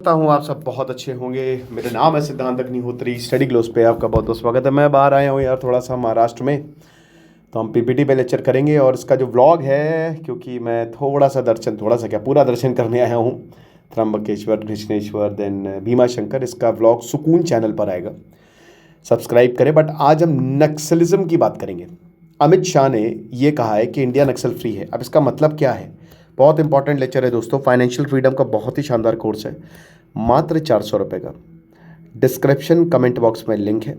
करता हूँ आप सब बहुत अच्छे होंगे। मेरा नाम है सिद्धांत अग्निहोत्री। स्टडी ग्लोस पे आपका बहुत बहुत स्वागत है। मैं बाहर आया हूँ यार थोड़ा सा महाराष्ट्र में, तो हम पीपीटी पे लेक्चर करेंगे और इसका जो व्लॉग है, क्योंकि मैं थोड़ा सा क्या पूरा दर्शन करने आया हूँ, त्र्यंबकेश्वर, कृष्णेश्वर, देन भीमा शंकर। इसका व्लॉग सुकून चैनल पर आएगा, सब्सक्राइब करें। बट आज हम नक्सलिज्म की बात करेंगे। अमित शाह ने ये कहा है कि इंडिया नक्सल फ्री है। अब इसका मतलब क्या है? बहुत इंपॉर्टेंट लेक्चर है दोस्तों। फाइनेंशियल फ्रीडम का बहुत ही शानदार कोर्स है, मात्र 400 रुपये का। डिस्क्रिप्शन कमेंट बॉक्स में लिंक है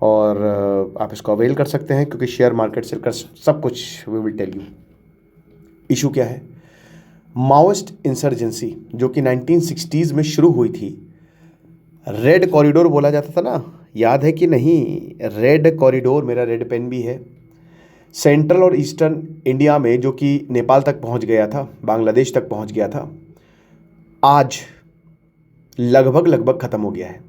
और आप इसको अवेल कर सकते हैं, क्योंकि शेयर मार्केट से लेकर सब कुछ we will tell you. Issue क्या है? माओइस्ट इंसर्जेंसी जो कि 1960s में शुरू हुई थी। रेड कॉरिडोर बोला जाता था ना, याद है कि नहीं? रेड कॉरिडोर, मेरा रेड पेन भी है। सेंट्रल और ईस्टर्न इंडिया में, जो कि नेपाल तक पहुंच गया था, बांग्लादेश तक पहुंच गया था, आज लगभग ख़त्म हो गया है।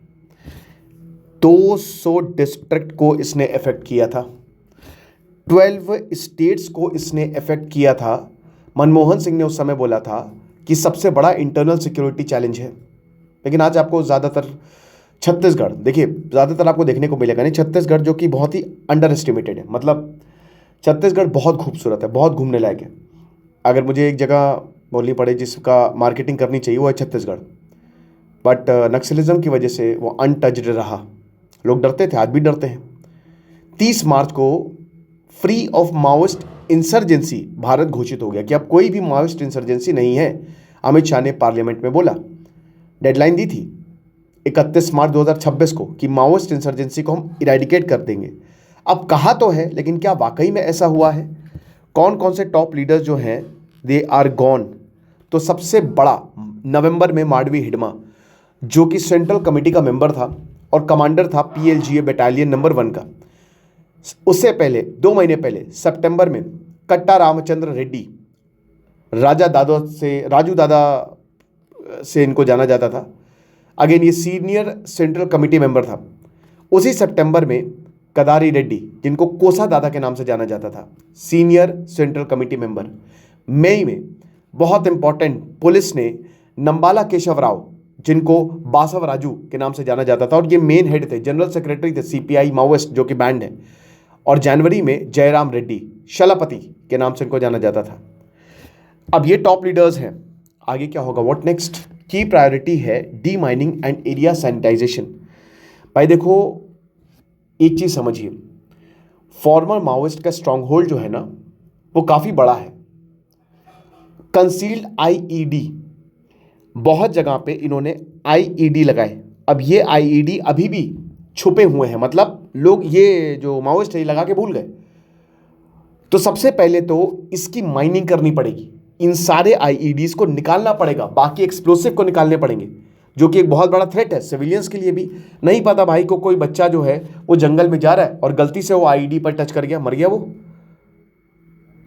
200 डिस्ट्रिक्ट को इसने अफेक्ट किया था, 12 स्टेट्स को इसने अफेक्ट किया था। मनमोहन सिंह ने उस समय बोला था कि सबसे बड़ा इंटरनल सिक्योरिटी चैलेंज है। लेकिन आज आपको ज़्यादातर छत्तीसगढ़, देखिए ज़्यादातर आपको देखने को मिलेगा नहीं, छत्तीसगढ़ जो कि बहुत ही अंडर एस्टिमेटेड है। मतलब छत्तीसगढ़ बहुत खूबसूरत है, बहुत घूमने लायक है। अगर मुझे एक जगह बोलनी पड़े जिसका मार्केटिंग करनी चाहिए, वो है छत्तीसगढ़। बट नक्सलिज्म की वजह से वो अनटच्ड रहा। लोग डरते थे, आज भी डरते हैं। 30 मार्च को free of Maoist insurgency Bharat घोषित हो गया कि अब कोई भी माओइस्ट इंसर्जेंसी नहीं है। अमित शाह ने पार्लियामेंट में बोला, डेडलाइन दी थी 31 मार्च 2026 को कि माओइस्ट इंसर्जेंसी को हम इरेडिकेट कर देंगे। अब कहा तो है, लेकिन क्या वाकई में ऐसा हुआ है? कौन कौन से टॉप लीडर्स जो हैं, दे आर गॉन। तो सबसे बड़ा नवंबर में माडवी हिडमा, जो कि सेंट्रल कमेटी का मेंबर था और कमांडर था पीएलजीए बटालियन नंबर 1 का। उससे पहले 2 महीने पहले सितंबर में कट्टा रामचंद्र रेड्डी, राजू दादा से इनको जाना जाता था। अगेन ये सीनियर सेंट्रल कमेटी मेंबर था। उसी सितंबर में कदारी रेड्डी, जिनको कोसा दादा के नाम से जाना जाता था, सीनियर सेंट्रल कमेटी मेंबर। मई में बहुत इंपॉर्टेंट, पुलिस ने नंबाला केशव राव, जिनको बासव राजू के नाम से जाना जाता था, और ये मेन हेड थे, जनरल सेक्रेटरी थे सीपीआई माओइस्ट, जो कि बैंड है। और जनवरी में जयराम रेड्डी शलापति के नाम से इनको जाना जाता था। अब ये टॉप लीडर्स हैं। आगे क्या होगा? What next? की प्रायोरिटी है demining and area sanitisation. भाई देखो, एक चीज समझिए, फॉर्मर माओइस्ट का स्ट्रॉन्ग होल्ड जो है ना, वो काफी बड़ा है। कंसील्ड आईईडी, बहुत जगह पे इन्होंने आईईडी लगाए। अब ये आईईडी अभी भी छुपे हुए हैं, मतलब लोग ये जो माओइस्ट है लगा के भूल गए। तो सबसे पहले तो इसकी माइनिंग करनी पड़ेगी, इन सारे आईईडीज को निकालना पड़ेगा, बाकी एक्सप्लोसिव को निकालने पड़ेंगे, जो कि एक बहुत बड़ा थ्रेट है सिविलियंस के लिए भी। नहीं पता भाई को, कोई बच्चा जो है वो जंगल में जा रहा है और गलती से वो आईईडी पर टच कर गया, मर गया वो,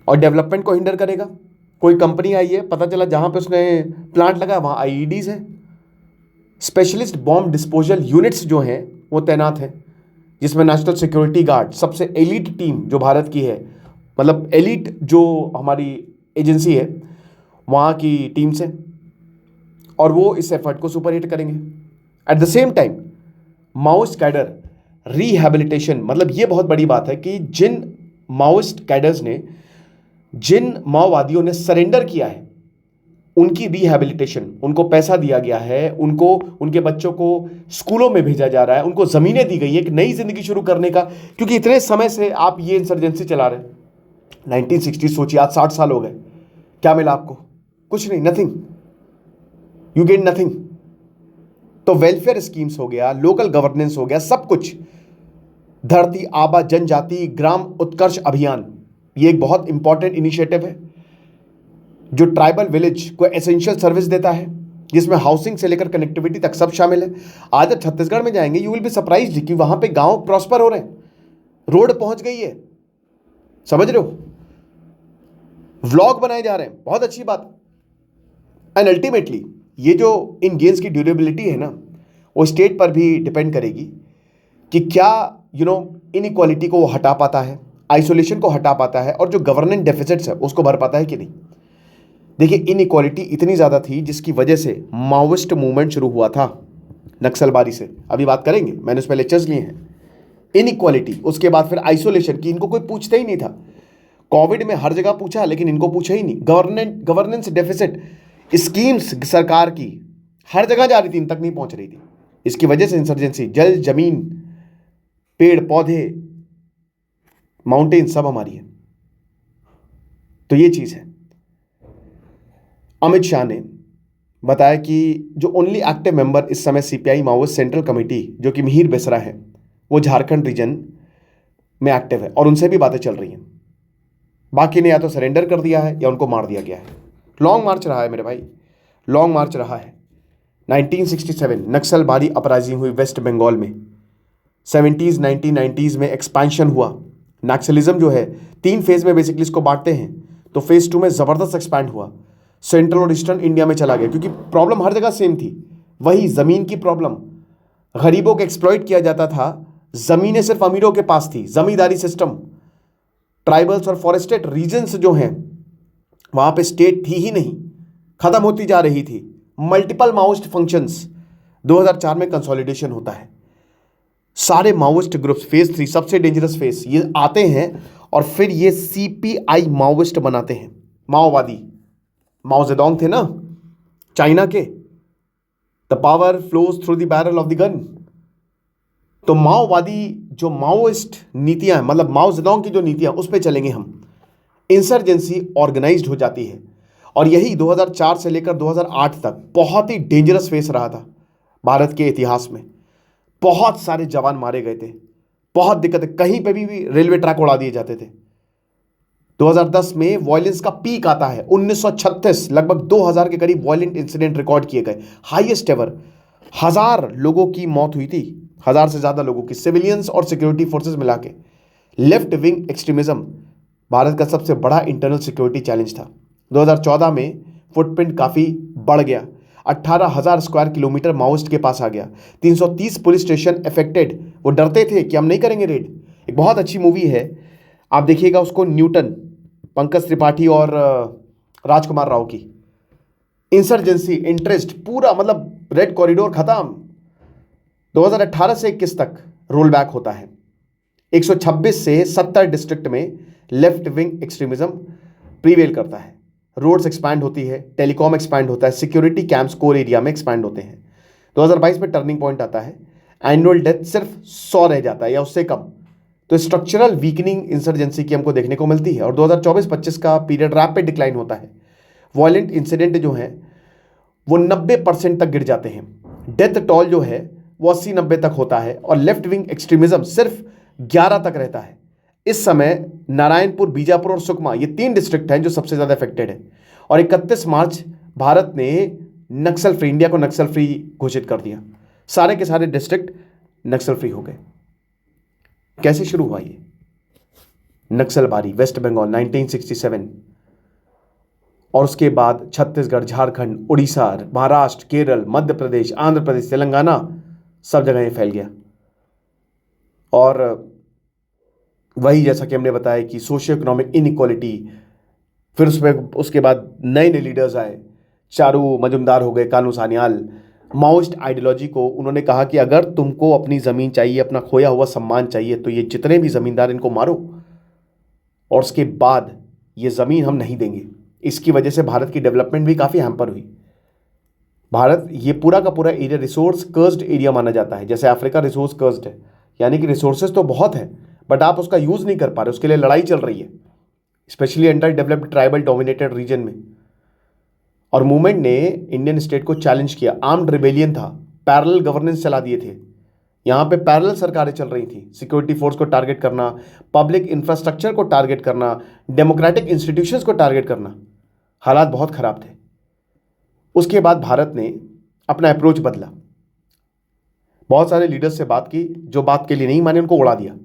और डेवलपमेंट को हिंडर करेगा। कोई कंपनी आई है, पता चला जहां पे उसने प्लांट लगा वहां आईईडीज है। स्पेशलिस्ट बॉम्ब डिस्पोजल यूनिट्स जो हैं वो तैनात हैं, जिसमें नेशनल सिक्योरिटी गार्ड, सबसे एलिट टीम जो भारत की है, मतलब एलिट जो हमारी एजेंसी है, वहाँ की टीम से, और वो इस एफर्ट को सुपर हिट करेंगे। At the same time Maoist cadre rehabilitation, मतलब ये बहुत बड़ी बात है कि जिन माओइस्ट कैडर्स ने, जिन माओवादियों ने सरेंडर किया है, उनकी रिहैबिलिटेशन, उनको पैसा दिया गया है, उनको, उनके बच्चों को स्कूलों में भेजा जा रहा है, उनको ज़मीनें दी गई है एक नई जिंदगी शुरू करने का। क्योंकि इतने समय से आप ये इंसर्जेंसी चला रहे हैं, 1960, सोचिए आज 60 साल हो गए, क्या मिला आपको? कुछ नहीं, नथिंग, यू गेन नथिंग। तो वेलफेयर स्कीम्स हो गया, लोकल गवर्नेंस हो गया, सब कुछ। धरती आबा जनजाति ग्राम उत्कर्ष अभियान, ये एक बहुत इंपॉर्टेंट इनिशिएटिव है, जो ट्राइबल विलेज को एसेंशियल सर्विस देता है, जिसमें हाउसिंग से लेकर कनेक्टिविटी तक सब शामिल है। आज आप छत्तीसगढ़ में जाएंगे, यू विल बी सरप्राइज्ड कि वहां पे गांव प्रॉस्पर हो रहे हैं, रोड पहुंच गई है, समझ रहे हो? व्लॉग बनाए जा रहे हैं, बहुत अच्छी बात। एंड अल्टीमेटली ये जो इन गेम्स की ड्यूरेबिलिटी है ना, वो स्टेट पर भी डिपेंड करेगी कि क्या इनइक्वालिटी को वो हटा पाता है, आइसोलेशन को हटा पाता है, और जो गवर्नेंस डेफिसिट्स है उसको भर पाता है कि नहीं। देखिए, इनइक्वालिटी इतनी ज़्यादा थी जिसकी वजह से माओइस्ट मूवमेंट शुरू हुआ था नक्सलबारी से। अभी बात करेंगे, मैंने उस पर लेक्चर्स लिए हैं। इनइक्वालिटी, उसके बाद फिर आइसोलेशन की, इनको कोई पूछता ही नहीं था। कोविड में हर जगह पूछा लेकिन इनको पूछा ही नहीं। गवर्नेंस डेफिसिट, स्कीम्स सरकार की हर जगह जा रही थी, इन तक नहीं पहुंच रही थी। इसकी वजह से इंसर्जेंसी, जल जमीन पेड़ पौधे माउंटेन सब हमारी है। तो ये चीज है। अमित शाह ने बताया कि जो ओनली एक्टिव मेंबर इस समय सीपीआई माओइस्ट सेंट्रल कमेटी, जो कि मिहिर बेसरा है, वो झारखंड रीजन में एक्टिव है और उनसे भी बातें चल रही हैं। बाकी ने या तो सरेंडर कर दिया है या उनको मार दिया गया है। लॉन्ग मार्च रहा है मेरे भाई, लॉन्ग मार्च रहा है। 1967 नक्सलबारी अपराइजिंग हुई वेस्ट बंगाल में। 1990s में एक्सपेंशन हुआ। नक्सलिज्म जो है 3 फेज में बेसिकली इसको बांटते हैं, तो फेज 2 में ज़बरदस्त एक्सपैंड हुआ, सेंट्रल और ईस्टर्न इंडिया में चला गया, क्योंकि प्रॉब्लम हर जगह सेम थी, वही ज़मीन की प्रॉब्लम। गरीबों को एक्सप्लॉइट किया जाता था, ज़मीनें सिर्फ अमीरों के पास थी, जमींदारी सिस्टम। ट्राइबल्स और फॉरेस्टेड रीजन्स जो हैं वहाँ पे स्टेट थी ही नहीं, ख़त्म होती जा रही थी। Multiple Maoist functions. 2004 में कंसोलिडेशन होता है। सारे माओइस्ट ग्रुप्स, फेज 3 सबसे डेंजरस फेज, ये आते हैं और फिर ये सीपीआई माओइस्ट बनाते हैं। माओवादी, माओ जेडोंग थे ना चाइना के, the power flows through the barrel of the gun. तो माओवादी जो माओइस्ट नीतियां हैं, मतलब माओ जेडोंग की जो नीतियां, उस पर चलेंगे हम। इंसर्जेंसी ऑर्गेनाइज्ड हो जाती है और यही 2004 से लेकर 2008 तक बहुत ही डेंजरस फेस रहा था भारत के इतिहास में। बहुत सारे जवान मारे गए थे, बहुत दिक्कतें, कहीं पे भी रेलवे ट्रैक उड़ा दिए जाते थे। 2010 में वॉयलेंस का पीक आता है। 1936 लगभग 2000 के करीब वॉयलेंट इंसिडेंट रिकॉर्ड किए गए, हाईएस्ट एवर। 1000 लोगों की मौत हुई थी, 1000 से ज्यादा लोगों की, सिविलियंस और सिक्योरिटी फोर्सेस मिला के। लेफ्ट विंग एक्सट्रीमिज्म भारत का सबसे बड़ा इंटरनल सिक्योरिटी चैलेंज था। 2014 में फुटप्रिंट काफ़ी बढ़ गया, 18,000 स्क्वायर किलोमीटर माओइस्ट के पास आ गया, 330 पुलिस स्टेशन अफेक्टेड। वो डरते थे कि हम नहीं करेंगे रेड। एक बहुत अच्छी मूवी है, आप देखिएगा उसको, न्यूटन, पंकज त्रिपाठी और राजकुमार राव की। इंसर्जेंसी इंटरेस्ट पूरा, मतलब रेड कॉरिडोर खत्म। 2018 से 21 तक रोल बैक होता है। 126 से 70 डिस्ट्रिक्ट में लेफ्ट विंग एक्सट्रीमिज्म प्रीवेल करता है। रोड्स एक्सपैंड होती है, टेलीकॉम एक्सपैंड होता है, सिक्योरिटी कैंप्स कोर एरिया में एक्सपैंड होते हैं। 2022 में टर्निंग पॉइंट आता है, एनुअल डेथ सिर्फ 100 रह जाता है या उससे कम। तो स्ट्रक्चरल वीकनिंग इंसर्जेंसी की हमको देखने को मिलती है और 2024-25 का पीरियड रैपिड डिक्लाइन होता है। वायलेंट इंसिडेंट जो हैं वो 90% तक गिर जाते हैं। डेथ टॉल जो है वो 80-90 तक होता है और लेफ्ट विंग एक्सट्रीमिज्म सिर्फ 11 तक रहता है। इस समय नारायणपुर, बीजापुर और सुकमा, ये 3 डिस्ट्रिक्ट हैं जो सबसे ज़्यादा अफेक्टेड है। और 31 मार्च भारत ने नक्सल फ्री, इंडिया को नक्सल फ्री घोषित कर दिया। सारे के सारे डिस्ट्रिक्ट नक्सल फ्री हो गए। कैसे शुरू हुआ ये नक्सलबारी? वेस्ट बंगाल 1967, और उसके बाद छत्तीसगढ़, झारखंड, उड़ीसा, महाराष्ट्र, केरल, मध्य प्रदेश, आंध्र प्रदेश, तेलंगाना, सब जगह ये फैल गया। और वही जैसा कि हमने बताया कि सोशियो इकोनॉमिक इनइक्वालिटी, फिर उसके बाद नए नए लीडर्स आए, चारू मजुमदार हो गए, कानू सान्याल। माओइस्ट आइडियोलॉजी को उन्होंने कहा कि अगर तुमको अपनी ज़मीन चाहिए, अपना खोया हुआ सम्मान चाहिए, तो ये जितने भी ज़मींदार इनको मारो, और उसके बाद ये ज़मीन हम नहीं देंगे। इसकी वजह से भारत की डेवलपमेंट भी काफ़ी हैम्पर हुई। भारत, ये पूरा का पूरा एरिया रिसोर्स कर्स्ड एरिया माना जाता है। जैसे अफ्रीका रिसोर्स कर्स्ड है, यानी कि रिसोर्सेज तो बहुत है बट आप उसका यूज़ नहीं कर पा रहे, उसके लिए लड़ाई चल रही है, specially underdeveloped tribal dominated region में। और मूवमेंट ने इंडियन स्टेट को चैलेंज किया, आर्म्ड रिबेलियन था, पैरेलल गवर्नेंस चला दिए थे। यहाँ पे पैरेलल सरकारें चल रही थी, सिक्योरिटी फोर्स को टारगेट करना, पब्लिक इंफ्रास्ट्रक्चर को टारगेट करना, डेमोक्रेटिक इंस्टीट्यूशंस को टारगेट करना। हालात बहुत ख़राब थे। उसके बाद भारत ने अपना अप्रोच बदला, बहुत सारे लीडर्स से बात की, जो बात के लिए नहीं माने उनको उड़ा दिया।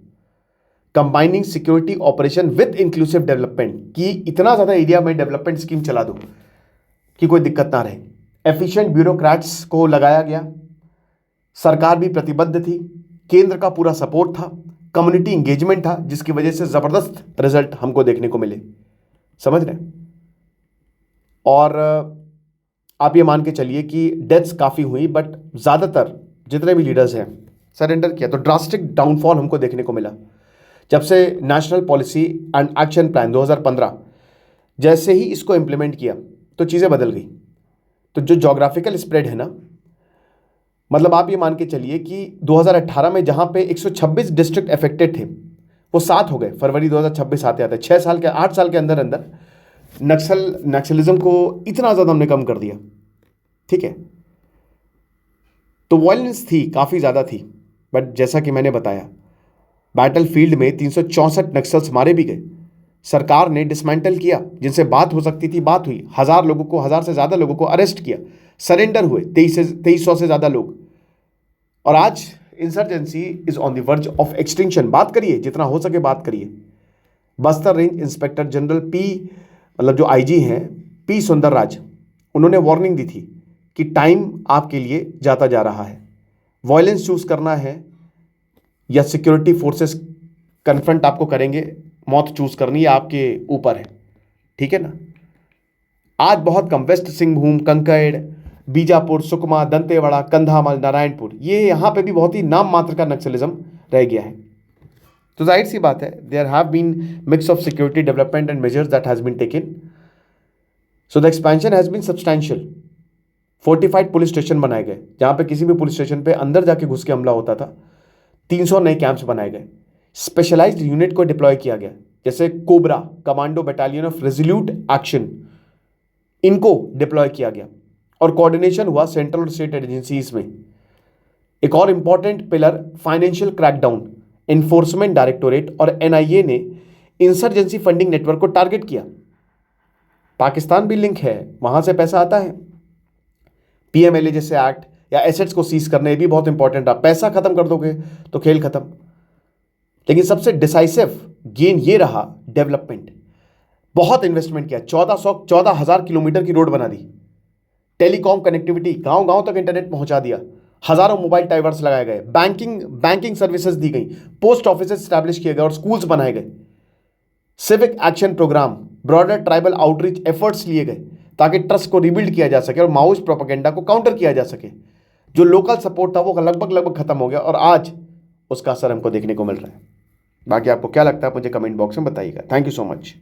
Combining security operation with inclusive development, कि इतना ज़्यादा एरिया में डेवलपमेंट स्कीम चला दो कि कोई दिक्कत ना रहे। एफिशिएंट ब्यूरोक्रेट्स को लगाया गया, सरकार भी प्रतिबद्ध थी, केंद्र का पूरा सपोर्ट था, कम्युनिटी इंगेजमेंट था, जिसकी वजह से ज़बरदस्त रिजल्ट हमको देखने को मिले। समझ रहे हैं? और आप ये मान के चलिए कि डेथ्स काफ़ी हुई, बट ज़्यादातर जितने भी लीडर्स हैं सरेंडर किया। तो ड्रास्टिक डाउनफॉल हमको देखने को मिला जब से national policy and action plan 2015 जैसे ही इसको इम्प्लीमेंट किया तो चीज़ें बदल गई। तो जो जोग्राफिकल स्प्रेड है ना, मतलब आप ये मान के चलिए कि 2018 में जहाँ पे 126 डिस्ट्रिक्ट अफेक्टेड थे वो 7 हो गए फरवरी 2026 आते आते। 8 साल के अंदर अंदर नक्सलिज्म को इतना ज़्यादा हमने कम कर दिया। ठीक है, तो वायलेंस थी, काफ़ी ज़्यादा थी, बट जैसा कि मैंने बताया बैटल फील्ड में 364 नक्सल्स मारे भी गए। सरकार ने डिसमेंटल किया, जिनसे बात हो सकती थी बात हुई। 1000 से ज़्यादा लोगों को अरेस्ट किया, सरेंडर हुए 2300 से ज़्यादा लोग। और आज insurgency is on the verge of extinction. बात करिए, जितना हो सके बात करिए। बस्तर रेंज इंस्पेक्टर जनरल मतलब जो आईजी हैं पी सुंदरराज, उन्होंने वार्निंग दी थी कि टाइम आपके लिए जाता जा रहा है। वायलेंस चूज करना है या सिक्योरिटी फोर्सेस कन्फ्रंट आपको करेंगे, मौत चूज करनी है, आपके ऊपर है। ठीक है ना। आज बहुत कम वेस्ट सिंहभूम, कंकड़, बीजापुर, सुकमा, दंतेवाड़ा, कंधामल, नारायणपुर, ये यहाँ पे भी बहुत ही नाम मात्र का नक्सलिज्म रह गया है। तो जाहिर सी बात है, there have been mix of security development and measures that has been taken. So the expansion has been substantial. Fortified police station बनाए गए, जहाँ पे किसी भी पुलिस स्टेशन पे अंदर जाके घुस के हमला होता था। 300 नए कैंप्स बनाए गए। स्पेशलाइज्ड यूनिट को डिप्लॉय किया गया, जैसे cobra, commando battalion of resolute action, इनको डिप्लॉय किया गया। और कोऑर्डिनेशन हुआ सेंट्रल और स्टेट एजेंसीज में। एक और important pillar financial crackdown, enforcement directorate और एनआईए ने इंसर्जेंसी फंडिंग नेटवर्क को टारगेट किया। पाकिस्तान भी लिंक है, वहां से पैसा आता है। पीएमएलए जैसे एक्ट या एसेट्स को सीज करना, ये भी बहुत इंपॉर्टेंट है। पैसा खत्म कर दोगे तो खेल खत्म। लेकिन सबसे डिसाइसिव गेन ये रहा डेवलपमेंट। बहुत इन्वेस्टमेंट किया, 14,000 किलोमीटर की रोड बना दी। टेलीकॉम कनेक्टिविटी, गांव गांव तक इंटरनेट पहुंचा दिया। हजारों मोबाइल टावर्स लगाए गए। बैंकिंग सर्विसेज दी गई। पोस्ट ऑफिस स्टैब्लिश किए गए और स्कूल्स बनाए गए। Civic action programme, broader tribal outreach efforts लिए गए ताकि ट्रस्ट को रिबिल्ड किया जा सके और माओइस्ट प्रोपेगेंडा को काउंटर किया जा सके। जो लोकल सपोर्ट था वो लगभग खत्म हो गया और आज उसका असर हमको देखने को मिल रहा है। बाकी आपको क्या लगता है मुझे कमेंट बॉक्स में बताइएगा। Thank you so much.